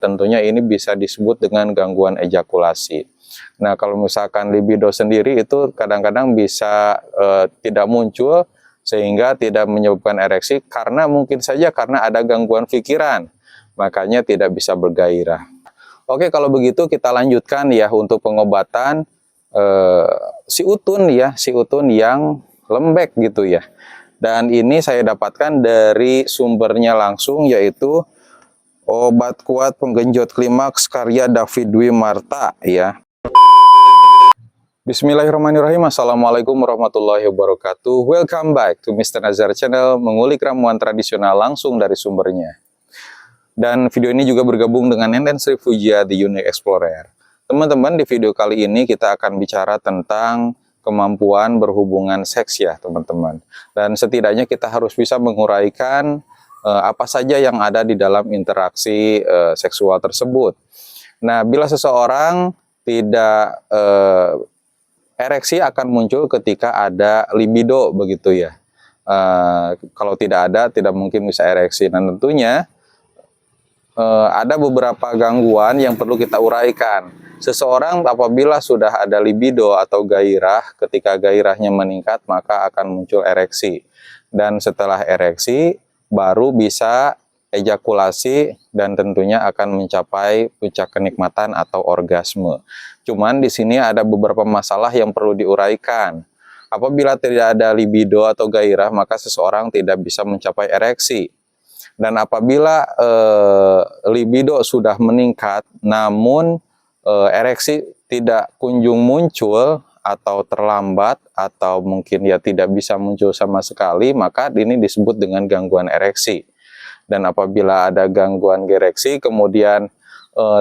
Tentunya ini bisa disebut dengan gangguan ejakulasi. Nah, kalau misalkan libido sendiri itu kadang-kadang bisa tidak muncul sehingga tidak menyebabkan ereksi karena mungkin saja karena ada gangguan pikiran, makanya tidak bisa bergairah. Oke, kalau begitu kita lanjutkan ya untuk pengobatan si utun yang lembek gitu ya. Dan ini saya dapatkan dari sumbernya langsung, yaitu obat kuat penggenjot klimaks karya David Dwi Marta ya. Bismillahirrahmanirrahim. Assalamualaikum warahmatullahi wabarakatuh. Welcome back to Mr. Nazar Channel, mengulik ramuan tradisional langsung dari sumbernya. Dan video ini juga bergabung dengan Nenden Sri Fujia The Unique Explorer. Teman-teman, di video kali ini kita akan bicara tentang kemampuan berhubungan seks ya teman-teman. Dan setidaknya kita harus bisa menguraikan apa saja yang ada di dalam interaksi seksual tersebut. Nah, bila seseorang tidak ereksi akan muncul ketika ada libido begitu ya. Kalau tidak ada, tidak mungkin bisa ereksi. Dan tentunya ada beberapa gangguan yang perlu kita uraikan. Seseorang apabila sudah ada libido atau gairah, ketika gairahnya meningkat maka akan muncul ereksi. Dan setelah ereksi baru bisa ejakulasi dan tentunya akan mencapai puncak kenikmatan atau orgasme. Cuman di sini ada beberapa masalah yang perlu diuraikan. Apabila tidak ada libido atau gairah, maka seseorang tidak bisa mencapai ereksi. Dan apabila libido sudah meningkat, namun ereksi tidak kunjung muncul atau terlambat atau mungkin ya tidak bisa muncul sama sekali, maka ini disebut dengan gangguan ereksi. Dan apabila ada gangguan ereksi kemudian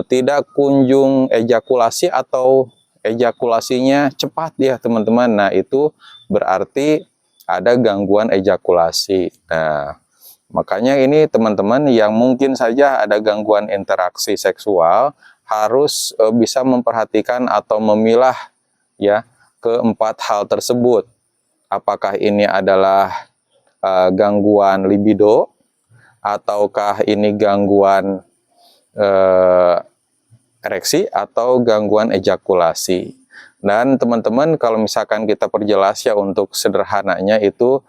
tidak kunjung ejakulasi atau ejakulasinya cepat ya teman-teman, nah itu berarti ada gangguan ejakulasi. Nah, makanya ini teman-teman yang mungkin saja ada gangguan interaksi seksual harus bisa memperhatikan atau memilah ya keempat hal tersebut. Apakah ini adalah gangguan libido ataukah ini gangguan ereksi atau gangguan ejakulasi. Dan teman-teman kalau misalkan kita perjelas ya untuk sederhananya itu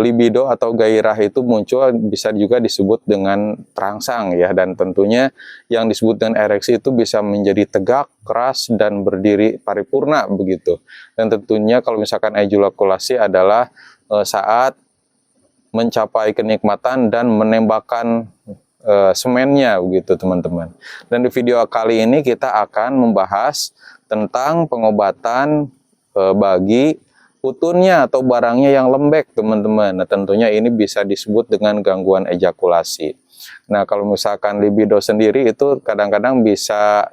libido atau gairah itu muncul bisa juga disebut dengan terangsang ya, dan tentunya yang disebut dengan ereksi itu bisa menjadi tegak, keras dan berdiri paripurna begitu. Dan tentunya kalau misalkan ejakulasi adalah saat mencapai kenikmatan dan menembakkan semennya begitu teman-teman. Dan di video kali ini kita akan membahas tentang pengobatan bagi utunnya atau barangnya yang lembek teman-teman. Nah, tentunya ini bisa disebut dengan gangguan ejakulasi. Nah, kalau misalkan libido sendiri itu kadang-kadang bisa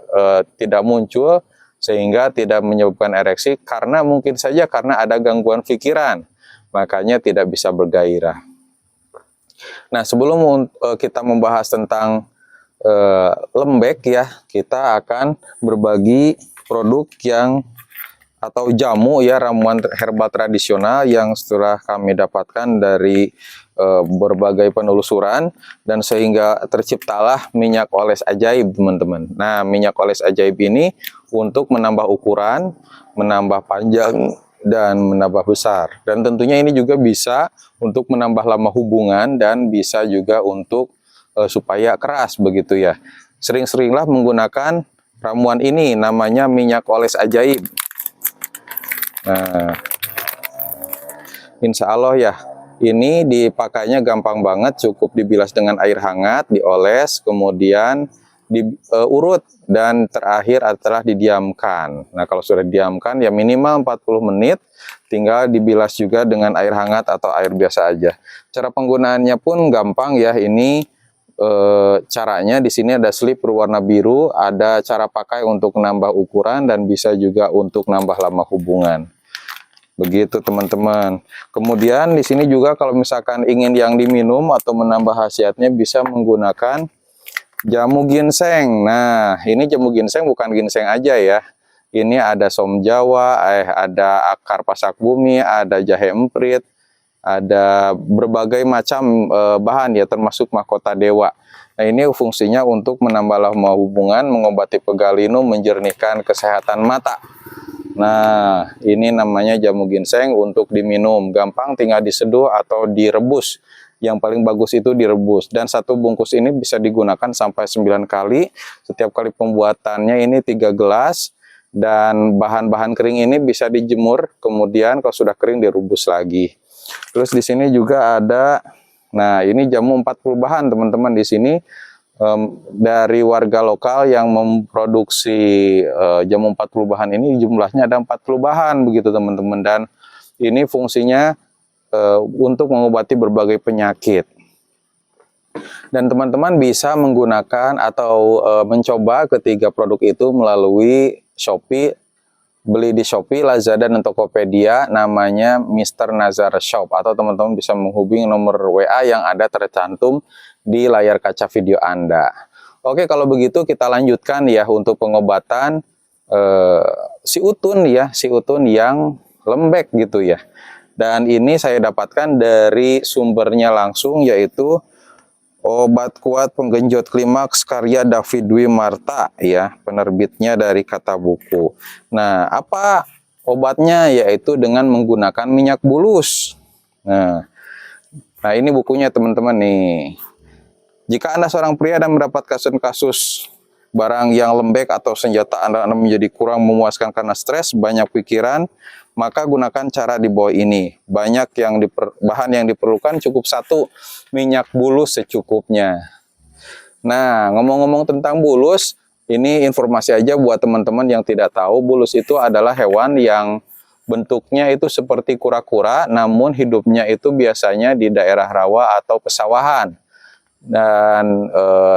tidak muncul sehingga tidak menyebabkan ereksi karena mungkin saja karena ada gangguan pikiran, makanya tidak bisa bergairah. Nah, sebelum kita membahas tentang lembek ya, kita akan berbagi produk yang atau jamu ya, ramuan herbal tradisional yang setelah kami dapatkan dari berbagai penelusuran, dan sehingga terciptalah minyak oles ajaib teman-teman. Nah, minyak oles ajaib ini untuk menambah ukuran, menambah panjang dan menambah besar, dan tentunya ini juga bisa untuk menambah lama hubungan dan bisa juga untuk supaya keras begitu ya. Sering-seringlah menggunakan ramuan ini, namanya minyak oles ajaib. Nah, insya Allah ya, ini dipakainya gampang banget, cukup dibilas dengan air hangat, dioles, kemudian diurut, dan terakhir adalah didiamkan. Nah, kalau sudah didiamkan ya minimal 40 menit, tinggal dibilas juga dengan air hangat atau air biasa aja. Cara penggunaannya pun gampang ya, ini caranya di sini ada slip berwarna biru, ada cara pakai untuk menambah ukuran dan bisa juga untuk nambah lama hubungan. Begitu teman-teman. Kemudian di sini juga kalau misalkan ingin yang diminum atau menambah khasiatnya bisa menggunakan jamu ginseng. Nah, ini jamu ginseng bukan ginseng aja ya. Ini ada som Jawa, ada akar pasak bumi, ada jahe emprit, ada berbagai macam bahan ya, termasuk mahkota dewa. Nah, Nah, ini fungsinya untuk menambah lama hubungan, mengobati pegal linu, menjernihkan kesehatan mata. Nah, ini namanya jamu ginseng untuk diminum. Gampang, tinggal diseduh atau direbus. Yang paling bagus itu direbus. Dan satu bungkus ini bisa digunakan sampai 9 kali. Setiap kali pembuatannya ini 3 gelas. Dan bahan-bahan kering ini bisa dijemur. Kemudian kalau sudah kering direbus lagi. Terus di sini juga ada, nah ini jamu 40 bahan teman-teman. Di sini dari warga lokal yang memproduksi jamu 40 bahan ini, jumlahnya ada 40 bahan begitu teman-teman. Dan ini fungsinya untuk mengobati berbagai penyakit. Dan teman-teman bisa menggunakan atau mencoba ketiga produk itu melalui Shopee. Beli di Shopee, Lazada, dan Tokopedia, namanya Mr. Nazar Shop, atau teman-teman bisa menghubungi nomor WA yang ada tercantum di layar kaca video Anda. Oke, kalau begitu kita lanjutkan ya untuk pengobatan si utun ya, si utun yang lembek gitu ya. Dan ini saya dapatkan dari sumbernya langsung, yaitu Obat Kuat Penggenjot Klimaks karya David Dwi Marta ya, penerbitnya dari Kata Buku. Nah, apa obatnya? Yaitu dengan menggunakan minyak bulus. Nah ini bukunya teman-teman nih. Jika Anda seorang pria dan mendapat kasus-kasus barang yang lembek atau senjata Anda menjadi kurang memuaskan karena stres, banyak pikiran, maka gunakan cara di bawah ini. Banyak bahan yang diperlukan, cukup 1 minyak bulus secukupnya. Nah, ngomong-ngomong tentang bulus, ini informasi aja buat teman-teman yang tidak tahu. Bulus itu adalah hewan yang bentuknya itu seperti kura-kura, namun hidupnya itu biasanya di daerah rawa atau pesawahan. Dan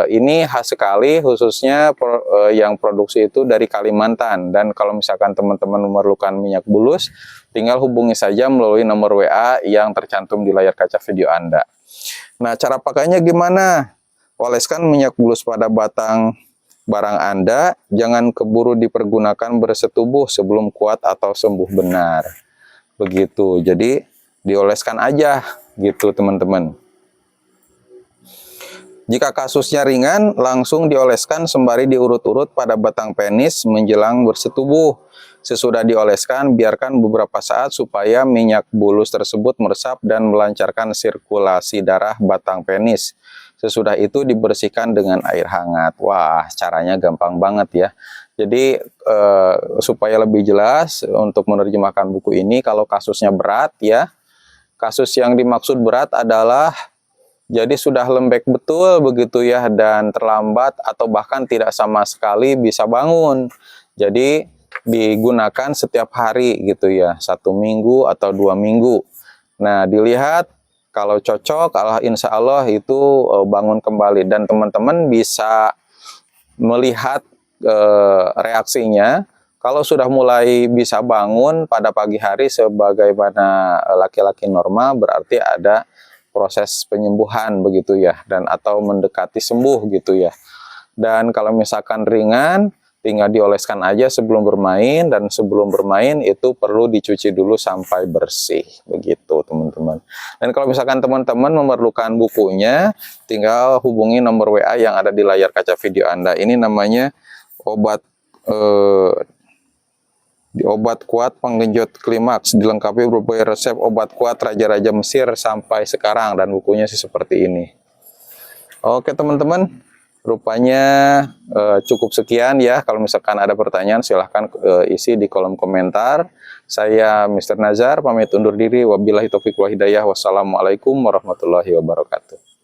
ini khas sekali, khususnya yang produksi itu dari Kalimantan. Dan kalau misalkan teman-teman memerlukan minyak bulus, tinggal hubungi saja melalui nomor WA yang tercantum di layar kaca video Anda. Nah, cara pakainya gimana? Oleskan minyak bulus pada batang barang Anda, jangan keburu dipergunakan bersetubuh sebelum kuat atau sembuh benar. Begitu, jadi dioleskan aja gitu teman-teman. Jika kasusnya ringan, langsung dioleskan sembari diurut-urut pada batang penis menjelang bersetubuh. Sesudah dioleskan, biarkan beberapa saat supaya minyak bulus tersebut meresap dan melancarkan sirkulasi darah batang penis. Sesudah itu dibersihkan dengan air hangat. Wah, caranya gampang banget ya. Jadi supaya lebih jelas untuk menerjemahkan buku ini, kalau kasusnya berat ya, kasus yang dimaksud berat adalah jadi sudah lembek betul begitu ya, dan terlambat atau bahkan tidak sama sekali bisa bangun. Jadi digunakan setiap hari gitu ya, 1 minggu atau 2 minggu. Nah, dilihat kalau cocok, insya Allah itu bangun kembali. Dan teman-teman bisa melihat reaksinya. Kalau sudah mulai bisa bangun pada pagi hari sebagaimana laki-laki normal, berarti ada proses penyembuhan begitu ya, dan atau mendekati sembuh gitu ya. Dan kalau misalkan ringan, tinggal dioleskan aja sebelum bermain, dan sebelum bermain itu perlu dicuci dulu sampai bersih begitu teman-teman. Dan kalau misalkan teman-teman memerlukan bukunya, tinggal hubungi nomor WA yang ada di layar kaca video Anda. Ini namanya Obat Kuat Penggenjot Klimaks, dilengkapi berbagai resep obat kuat raja-raja Mesir sampai sekarang, dan bukunya sih seperti ini. Oke teman-teman, rupanya cukup sekian ya. Kalau misalkan ada pertanyaan silahkan isi di kolom komentar. Saya Mr. Nazar pamit undur diri. Wabillahi taufiq wal hidayah. Wassalamualaikum warahmatullahi wabarakatuh.